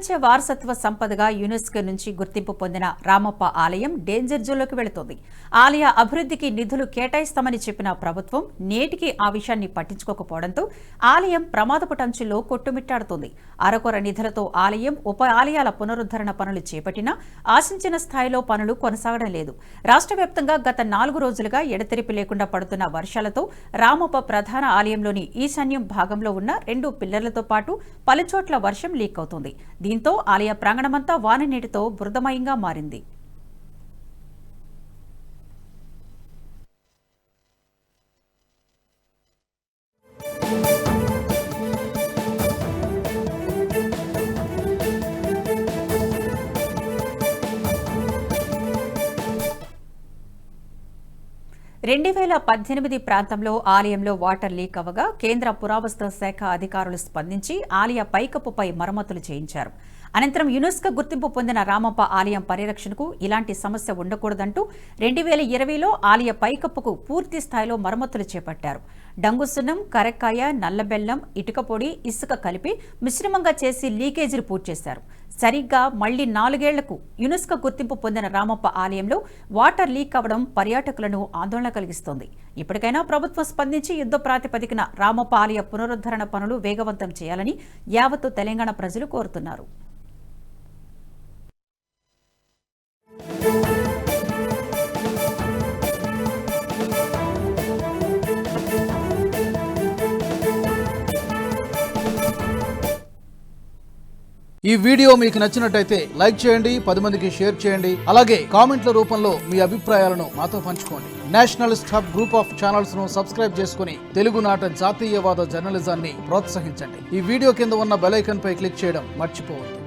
ప్రపంచ వారసత్వ సంపదగా యునెస్కో నుంచి గుర్తింపు పొందిన రామప్ప ఆలయం డేంజర్ జోన్లోకి వెళుతోంది. ఆలయ అభివృద్ధికి నిధులు కేటాయిస్తామని చెప్పిన ప్రభుత్వం నేటికి ఆ విషయాన్ని పట్టించుకోకపోవడంతో ఆలయం ప్రమాదపు టంచుల్లో కొట్టుమిట్టాడుతోంది. అరకొర నిధులతో ఆలయం ఉప ఆలయాల పునరుద్ధరణ పనులు చేపట్టినా ఆశించిన స్థాయిలో పనులు కొనసాగడం లేదు. రాష్ట్ర వ్యాప్తంగా గత 4 రోజులుగా ఎడతెరిపి లేకుండా పడుతున్న వర్షాలతో రామప్ప ప్రధాన ఆలయంలోని ఈశాన్యం భాగంలో ఉన్న 2 పిల్లర్లతో పాటు పలుచోట్ల వర్షం లీక్ అవుతోంది. దీంతో ఆలయ ప్రాంగణమంతా వాన నీటితో బురదమయంగా మారింది. ప్రాంతంలో ఆలయంలో వాటర్ లీక్ అవ్వగా కేంద్ర పురావస్తు శాఖ అధికారులు స్పందించి ఆలయ పైకప్పుపై మరమ్మతులు చేయించారు. అనంతరం యునెస్కో గుర్తింపు పొందిన రామప్ప ఆలయం పరిరక్షణకు ఇలాంటి సమస్య ఉండకూడదంటూ 2020లో ఆలయ పైకప్పుకు పూర్తి స్థాయిలో మరమ్మతులు చేపట్టారు. డంగుసున్నం, కరక్కాయ, నల్లబెల్లం, ఇటుకపొడి, ఇసుక కలిపి మిశ్రమంగా చేసి లీకేజీలు పూర్తి చేశారు. సరిగ్గా మళ్లీ 4 ఏళ్లకు యునెస్కో గుర్తింపు పొందిన రామప్ప ఆలయంలో వాటర్ లీక్ అవ్వడం పర్యాటకులను ఆందోళన కలిగిస్తోంది. ఇప్పటికైనా ప్రభుత్వం స్పందించి యుద్ధ ప్రాతిపదికన రామప్ప ఆలయ పునరుద్ధరణ పనులు వేగవంతం చేయాలని యావత్తు తెలంగాణ ప్రజలు కోరుతున్నారు. ఈ వీడియో మీకు నచ్చినట్టయితే లైక్ చేయండి, 10 మందికి షేర్ చేయండి. అలాగే కామెంట్ల రూపంలో మీ అభిప్రాయాలను మాతో పంచుకోండి. Nationalist hub group of channels ను సబ్స్క్రైబ్ చేసుకుని తెలుగునాట జాతీయవాద జర్నలిజాన్ని ప్రోత్సహించండి. ఈ వీడియో కింద ఉన్న బెల్ ఐకాన్ పై క్లిక్ చేయడం మర్చిపోవద్దు.